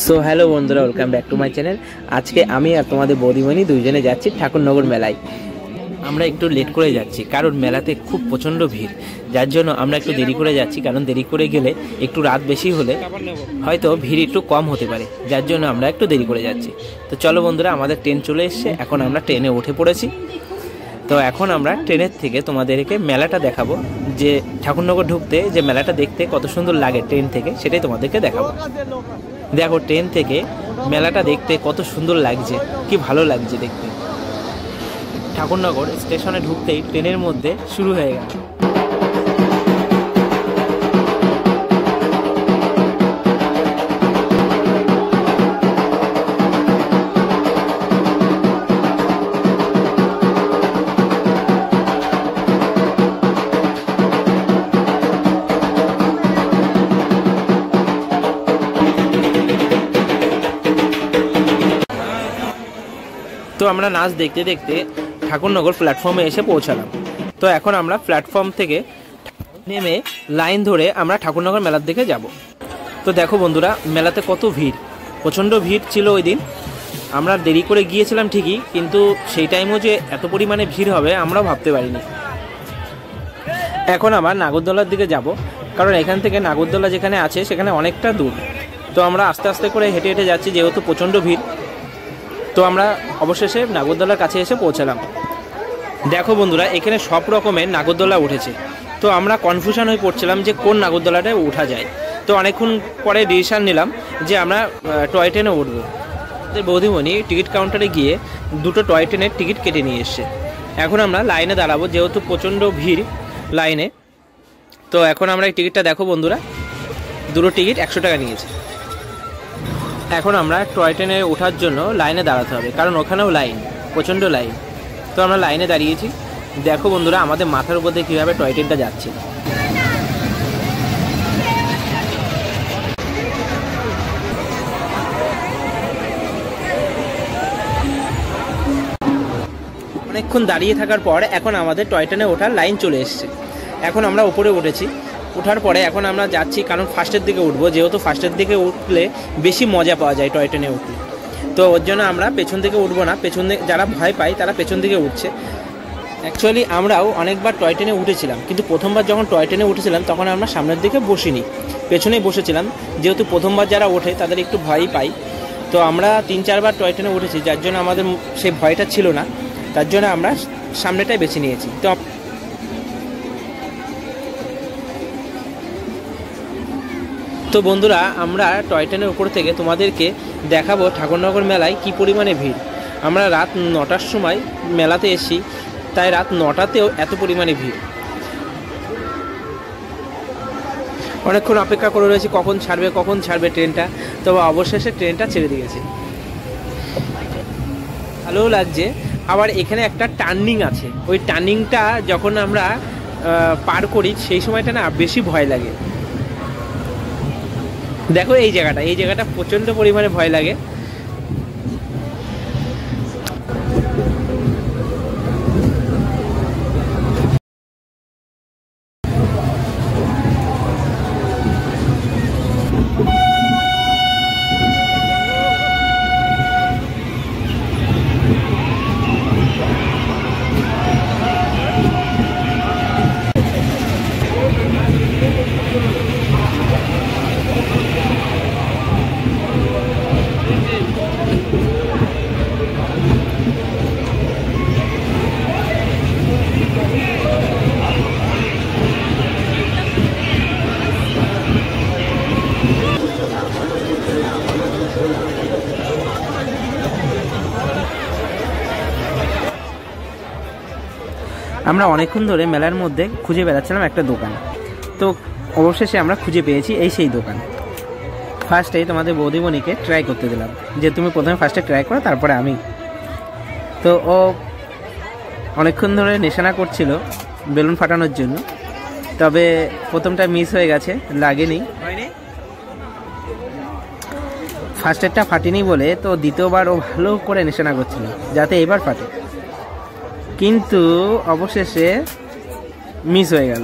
So hello বন্ধুরা, welcome back to my channel. আজকে আমি আর তোমাদের বৌদিমণি দুইজনে যাচ্ছি ঠাকুরনগর মেলায়। আমরা একটু লেট করে যাচ্ছি কারণ মেলাতে খুব প্রচণ্ড ভিড়, যার জন্য আমরা একটু দেরি করে যাচ্ছি। কারণ দেরি করে গেলে একটু রাত বেশি হলে হয়তো ভিড় একটু কম হতে পারে, যার জন্য আমরা একটু দেরি করে যাচ্ছি। তো চলো বন্ধুরা, আমাদের ট্রেন চলে এসছে, এখন আমরা ট্রেনে উঠে পড়েছি। তো এখন আমরা ট্রেনের থেকে তোমাদেরকে মেলাটা দেখাবো, যে ঠাকুরনগর ঢুকতে যে মেলাটা দেখতে কত সুন্দর লাগে ট্রেন থেকে, সেটাই তোমাদেরকে দেখাবো। দেখো ট্রেন থেকে মেলাটা দেখতে কত সুন্দর লাগছে, কি ভালো লাগছে দেখতে। ঠাকুরনগর স্টেশনে ঢুকতেই ট্রেনের মধ্যে শুরু হয়ে গেল। তো আমরা নাচ দেখতে দেখতে ঠাকুরনগর প্ল্যাটফর্মে এসে পৌঁছালাম। তো এখন আমরা প্ল্যাটফর্ম থেকে নেমে লাইন ধরে আমরা ঠাকুরনগর মেলার দিকে যাব। তো দেখো বন্ধুরা, মেলাতে কত ভিড়, প্রচণ্ড ভিড় ছিল ওই দিন। আমরা দেরি করে গিয়েছিলাম ঠিকই, কিন্তু সেই টাইমও যে এত পরিমাণে ভিড় হবে আমরাও ভাবতে পারিনি। এখন আবার নাগরদোলার দিকে যাব, কারণ এখান থেকে নাগরদোলা যেখানে আছে সেখানে অনেকটা দূর। তো আমরা আস্তে আস্তে করে হেঁটে হেঁটে যাচ্ছি, যেহেতু প্রচণ্ড ভিড়। তো আমরা অবশেষে নাগরদোলার কাছে এসে পৌঁছালাম। দেখো বন্ধুরা, এখানে সব রকমের নাগরদোলা উঠেছে। তো আমরা কনফিউশন হয়ে পড়ছিলাম যে কোন নাগরদোলাটায় ওঠা যায়। তো অনেকক্ষণ পরে ডিসিশন নিলাম যে আমরা টয় ট্রেনে উঠবো। বৌদিমণি টিকিট কাউন্টারে গিয়ে দুটো টয় ট্রেনের টিকিট কেটে নিয়ে এসছে। এখন আমরা লাইনে দাঁড়াবো, যেহেতু প্রচণ্ড ভিড় লাইনে। তো এখন আমরা এই টিকিটটা দেখো বন্ধুরা, দুটো টিকিট 100 টাকা নিয়েছে। এখন আমরা টয় ট্রেনে ওঠার জন্য লাইনে দাঁড়াতে হবে, কারণ ওখানেও লাইন, প্রচণ্ড লাইন। তো আমরা লাইনে দাঁড়িয়েছি। দেখো বন্ধুরা, আমাদের মাথার উপর দিয়ে কীভাবে টয় ট্রেনটা যাচ্ছে। অনেকক্ষণ দাঁড়িয়ে থাকার পর এখন আমাদের টয় ট্রেনে ওঠার লাইন চলে এসছে। এখন আমরা উপরে উঠেছি। ওঠার পরে এখন আমরা যাচ্ছি, কারণ ফার্স্টের দিকে উঠবো, যেহেতু ফার্স্টের দিকে উঠলে বেশি মজা পাওয়া যায় টয় ট্রেনে উঠলে। তো ওর জন্য আমরা পেছন দিকে উঠবো না, পেছন দিকে যারা ভয় পায় তারা পেছন দিকে উঠছে। অ্যাকচুয়ালি আমরাও অনেকবার টয় ট্রেনে উঠেছিলাম, কিন্তু প্রথমবার যখন টয় ট্রেনে উঠেছিলাম তখন আমরা সামনের দিকে বসিনি, পেছনেই বসেছিলাম। যেহেতু প্রথমবার যারা ওঠে তাদের একটু ভয়ই পাই। তো আমরা 3-4 বার টয় ট্রেনে উঠেছি, যার জন্য আমাদের সেই ভয়টা ছিল না, তার জন্য আমরা সামনেটাই বেছে নিয়েছি। তো বন্ধুরা, আমরা টয় ট্রেনের উপর থেকে তোমাদেরকে দেখাবো ঠাকুরনগর মেলায় কি পরিমাণে ভিড়। আমরা রাত 9টার সময় মেলাতে এসেছি, তাই রাত 9টাতেও এত পরিমাণে ভিড়। অনেকক্ষণ অপেক্ষা করে রয়েছি কখন ছাড়বে ট্রেনটা। তবে অবশেষে ট্রেনটা ছেড়ে দিয়েছে, ভালোও লাগছে। আবার এখানে একটা টার্নিং আছে, ওই টার্নিংটা যখন আমরা পার করি সেই সময়টা না বেশি ভয় লাগে। দেখো এই জায়গাটা প্রচণ্ড পরিমাণে ভয় লাগে। আমরা অনেকক্ষণ ধরে মেলার মধ্যে খুঁজে বেড়াচ্ছিলাম একটা দোকান। তো অবশেষে আমরা খুঁজে পেয়েছি এই সেই দোকান। ফার্স্টে তোমাদের বৌদিমণিকে ট্রাই করতে দিলাম, যে তুমি প্রথমে ফার্স্টে ট্রাই করো, তারপরে আমি। তো ও অনেকক্ষণ ধরে নেশানা করছিল বেলুন ফাটানোর জন্য, তবে প্রথমটা মিস হয়ে গেছে, লাগেনি। ফার্স্টেরটা ফাটেনি বলে তো দ্বিতীয়বার ও ভালো করে নিশানা করছিল যাতে এবার ফাটে, কিন্তু অবশেষে মিস হয়ে গেল।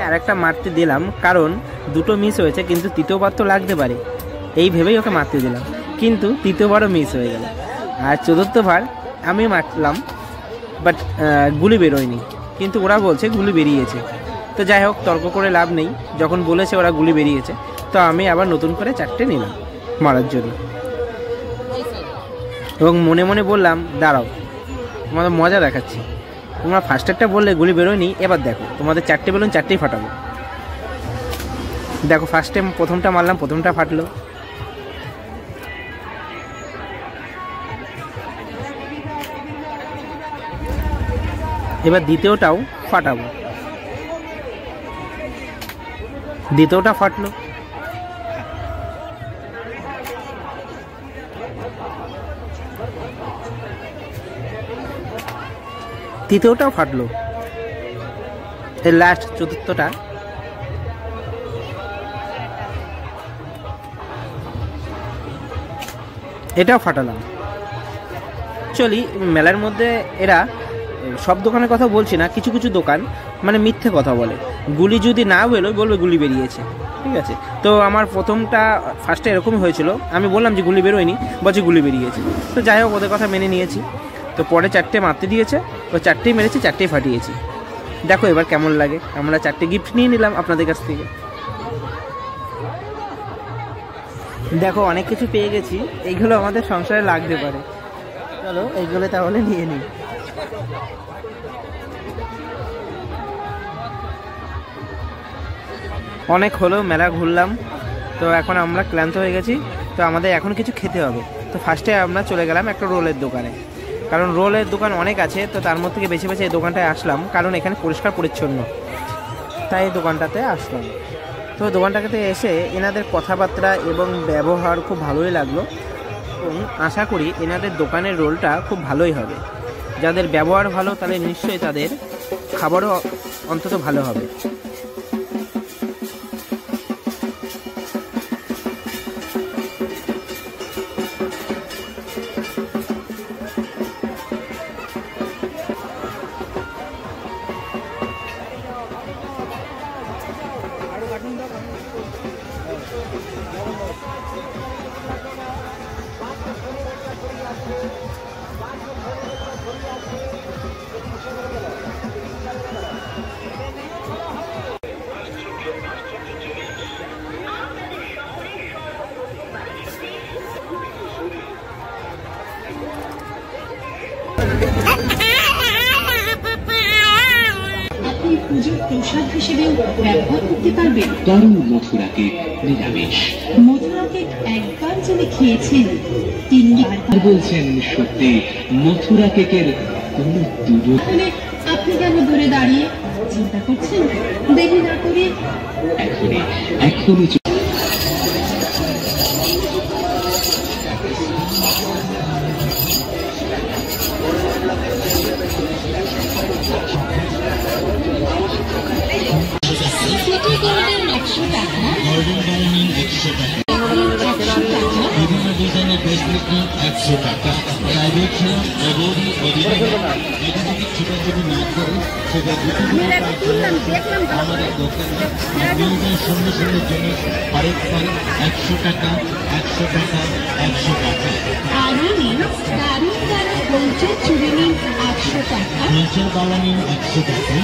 আর একটা মারতে দিলাম, কারণ দুটো মিস হয়েছে, কিন্তু তৃতীয়বার তো লাগতে পারে এই ভেবেই ওকে মারতে দিলাম, কিন্তু তৃতীয়বারও মিস হয়ে গেল। আর চতুর্থবার আমি মারলাম, বাট গুলি বেরোয়নি, কিন্তু ওরা বলছে গুলি বেরিয়েছে। তো যাই হোক, তর্ক করে লাভ নেই, যখন বলেছে ওরা গুলি বেরিয়েছে, তো আমি আবার নতুন করে 4টে নিলাম মারার জন্য। এবং মনে মনে বললাম, দাঁড়াও, তোমাদের মজা দেখাচ্ছি, তোমরা ফার্স্টেরটা বললে গুলি বেরোয়নি, এবার দেখো তোমাদের 4টে বেলুন 4টেই ফাটাবো। দেখো, ফার্স্টে প্রথমটা মারলাম, প্রথমটা ফাটলো। এবার দ্বিতীয়টাও ফাটাবো, দ্বিতীয়টা ফাটলো। তৃতীয়টাও ফাটলো। এই লাস্ট চতুর্থটা এটাও ফাটালাম। চলি, মেলার মধ্যে এরা সব দোকানের কথা বলছি না, কিছু কিছু দোকান মানে মিথ্যে কথা বলে, গুলি যদি না বেরোয় বলবে গুলি বেরিয়েছে, ঠিক আছে। তো আমার প্রথমটা ফার্স্টে এরকমই হয়েছিল, আমি বললাম যে গুলি বেরোয়নি, বলছে গুলি বেরিয়েছে। তো যাই হোক, ওদের কথা মেনে নিয়েছি। তো পরে 4টে মারতে দিয়েছে, ও 4টেই মেরেছি, 4টেই ফাটিয়েছি। দেখো এবার কেমন লাগে। আমরা 4টে গিফট নিয়ে নিলাম আপনাদের কাছ থেকে। দেখো, অনেক কিছু পেয়ে গেছি, এইগুলো আমাদের সংসারে লাগতে পারে। চলো এইগুলো তাহলে নিয়ে নিই। অনেক হলো, মেলা ঘুরলাম, তো এখন আমরা ক্লান্ত হয়ে গেছি, তো আমাদের এখন কিছু খেতে হবে। তো ফার্স্টে আমরা চলে গেলাম একটা রোলের দোকানে, কারণ রোলের দোকান অনেক আছে, তো তার মধ্যে থেকে বেছে বেছে এই দোকানটায় আসলাম, কারণ এখানে পরিষ্কার পরিচ্ছন্ন, তাই এই দোকানটাতে আসলাম। তো দোকানটাতে এসে এনাদের কথাবার্তা এবং ব্যবহার খুব ভালোই লাগলো, এবং আশা করি এনাদের দোকানের রোলটা খুব ভালোই হবে। যাদের ব্যবহার ভালো, তাহলে নিশ্চয়ই তাদের খাবারও অন্তত ভালো হবে। পুজোর প্রসাদ হিসেবে ব্যবহার করতে পারবেন। দারুণ মথুরা কেক, নিরামিষ। মথুরা কেক একবার যিনি খেয়েছেন তিনি আর বলছেন সত্যি, মথুরা কেকের কোনো তাহলে আপনি কেন দূরে দাঁড়িয়ে চিন্তা করছেন? দেরি না করে এখনই বিভিন্ন ডিজাইনের ফেসবুক 100 টাকা, প্রাইভেট ছোট ছোট না করে সেটা আমাদের দোকানে সুন্দর সুন্দর জিনিস আরেকবার 100 টাকা, 100 টাকা, 100 টাকা। আরো নিন দারুণ দারুণ গোলচের চুড়ি নিন 100 টাকা, নিচের বালা নিন 100 টাকা।